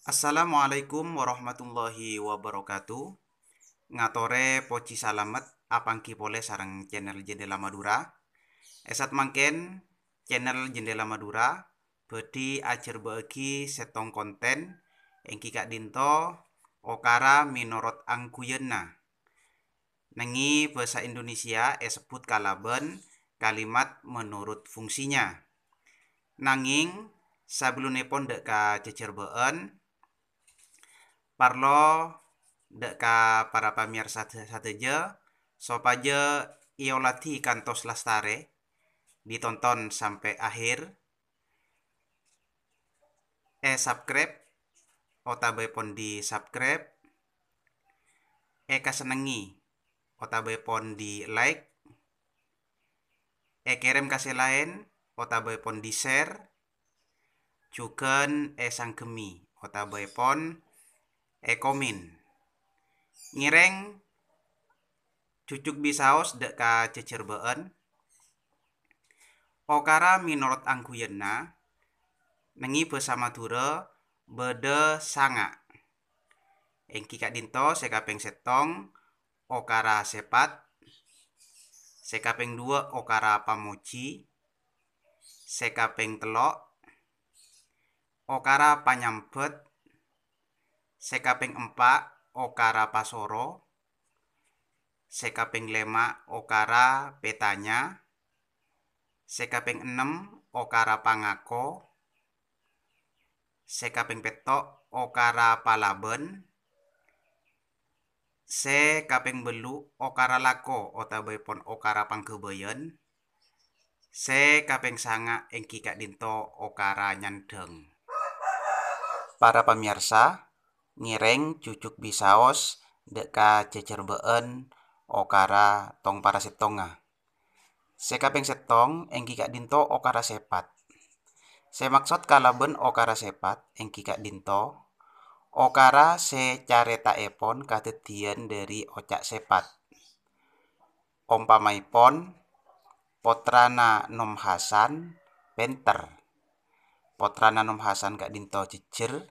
Assalamualaikum warahmatullahi wabarakatuh. Ngatore poci salamet apangki pole sarang channel Jendela Madura. Esat mangken channel Jendela Madura bedi ajar bagi setong konten engki kak dinto okara minorot angkuyenna. Nengi bahasa Indonesia sebut kalaben kalimat menurut fungsinya. Nanging sabelumipun dek ka cecerbeen parlo deka para pamirsa sateja sopaja iolati kantos lastare ditonton sampai akhir subscribe otabai pon di subscribe kasenengi otabai pon di like kirim kasih lain otabai pon di share juken sangkemi otabai pon komen ngireng cucuk bisaos deka cecerbeen okara minorot angkuyenna nengi bersama Madura bede sanga engki kak dinto sekapeng setong okara sepat sekapeng dua okara pamuci sekapeng telok okara panyambet sekapeng empat okara pasoro sekapeng lema okara petanya sekapeng 6 okara pangako sekapeng petok okara palaben sekapeng belu okara lako otabai pon okara pangkebayan sekapeng sanga engki kak dinto okara nyandeng. Para pemirsa ngireng cucuk bisaos deka cecerbeen okara tong para setonga sekapeng setong engki kak dinto okara sepat semaksud kalaben okara sepat engki kak dinto okara careta epon kadedian dari ocak sepat ompamaipon potrana Nom Hasan penter potrana Nom Hasan kak dinto jejer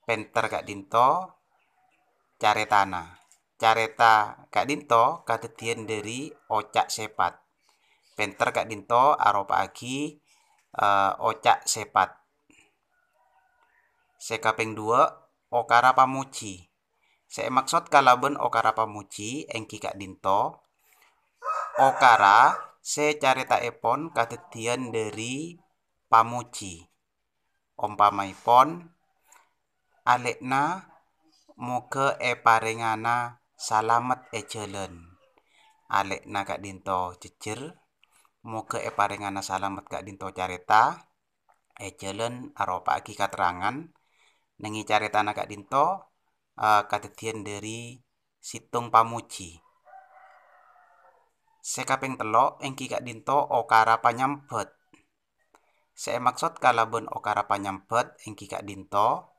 penter kak dinto caretana careta kak dinto kadedian dari ocak sepat penter kak dinto aropa agi ocak sepat sekapeng 2 okara pamuci maksud kalaben okara pamuci engki kak dinto okara careta epon kadedian dari pamuci ompamaipon alekna muke parengana salamet jalan alekna kak dinto jejer muke parengana salamet kak dinto careta jalan aropa agi katerangan nengi caretana kak dinto kadedian dari situng pamuci sekapeng telok engki kak dinto okara panyambet maksud kalaben okara panyambet engki kak dinto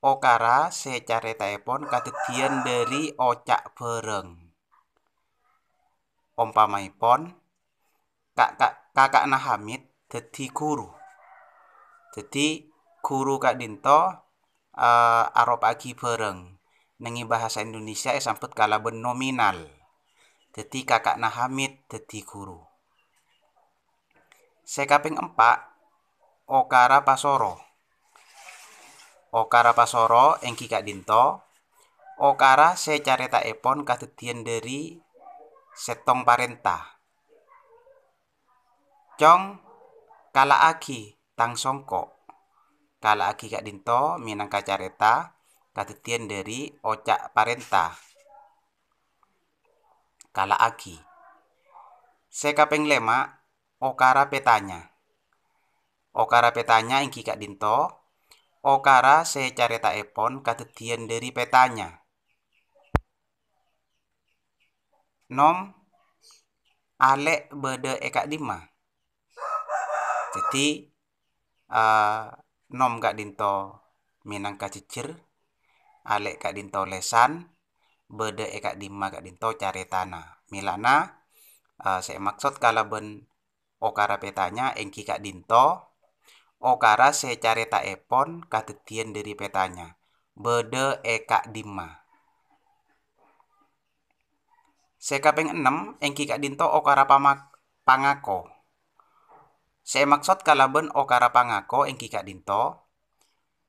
okara careta epon kadedian dari ocak bereng ompamaipon kakak na Hamid dadi guru kak dinto aropa agi bereng nengi bahasa Indonesia sambut kalaben nominal dadi kakak na Hamid dadi guru sekapeng 4 okara pasoro engki kak dinto okara careta epon kadedian dari setong parentah cong kala agi tang songko kala agi kak dinto minangka careta kadedian dari ocak parentah kala agi sekapeng 5 okara petanya engki kak dinto okara careta epon kadedian dari petanya nom alek bede kak dima jadi nom kak dinto minangka jejer alek kak dinto lesan bede kak dima kak dinto caretana milana maksud kalaben okara petanya engki kak dinto okara secarita epon katetian dari petanya. Bede eka dima. Sekapeng 6 engki kak dinto okara pangako. Se maksud kalaben okara pangako engki kak dinto.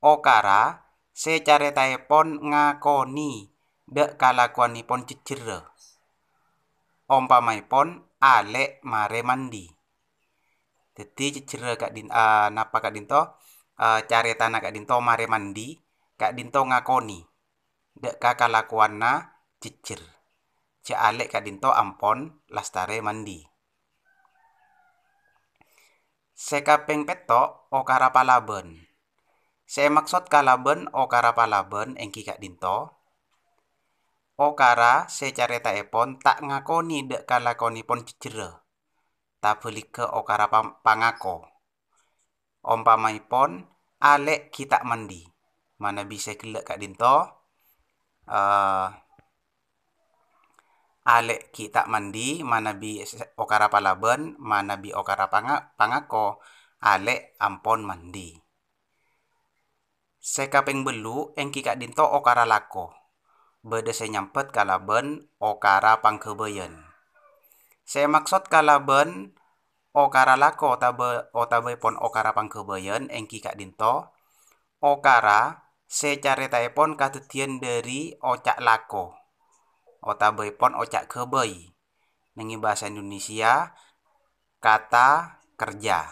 Okara secarita epon ngakoni dek kalakuanipon cecere. Ompamaipon ale mare mandi. Jadi cecere kak napa kak dinto carita kak dinto mare mandi kak dinto ngakoni dek kalakuanna cecer. Ce ale kak dinto ampon lastare mandi. Sekapeng peto okara palaben. Se maksud kalaben okara palaben engki kak dinto. Okara secarita epon tak ngakoni dek kalakonipon cecere. Tak beli ke okara pangako. Ompamaipon ale kita mandi. Mana bisa kelek kak dinto. Ale kita mandi mana bi okara palaben mana bi okara pangako ale ampon mandi. Sekapeng belu engki kak dinto okara lako. Bede se nyampet kalaben okara pangkebeyen. Se maksud kalaben okara lako otabe pon okara pangkebeyen engki kak dinto. Okara secarita epon katetian dari ocak lako. Otabe pon ocak kebei. Nengi bahasa Indonesia kata kerja.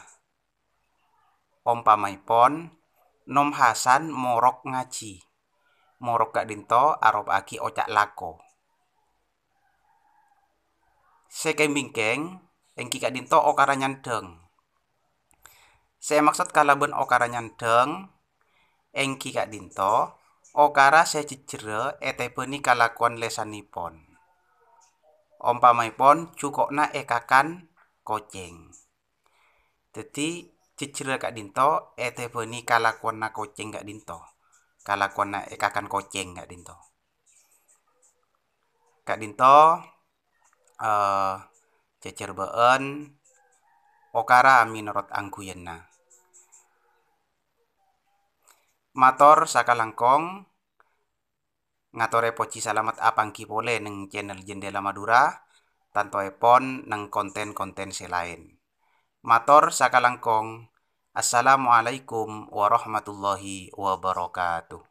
Ompamaipon nom Hasan morok ngaji. Morok kak dinto arop aki ocak lako. Sekembingkeng engki kak dinto okara nyandeng. Se maksud kalaben okara nyandeng engki kak dinto okara sececere etepeni kalakuan lesanipon. Ompamaipon cukokna ekakan koceng. Jadi cecere kak dinto etepeni kalakuan na koceng kak dinto. Kalakuan na ekakan koceng kak dinto. Kak dinto cecer been okara menurut angkuyenna. Mator sakalangkong ngatore poci salamat apangki pole neng channel Jendela Madura tanto epon neng konten-konten selain. Mator sakalangkong. Assalamualaikum warahmatullahi wabarakatuh.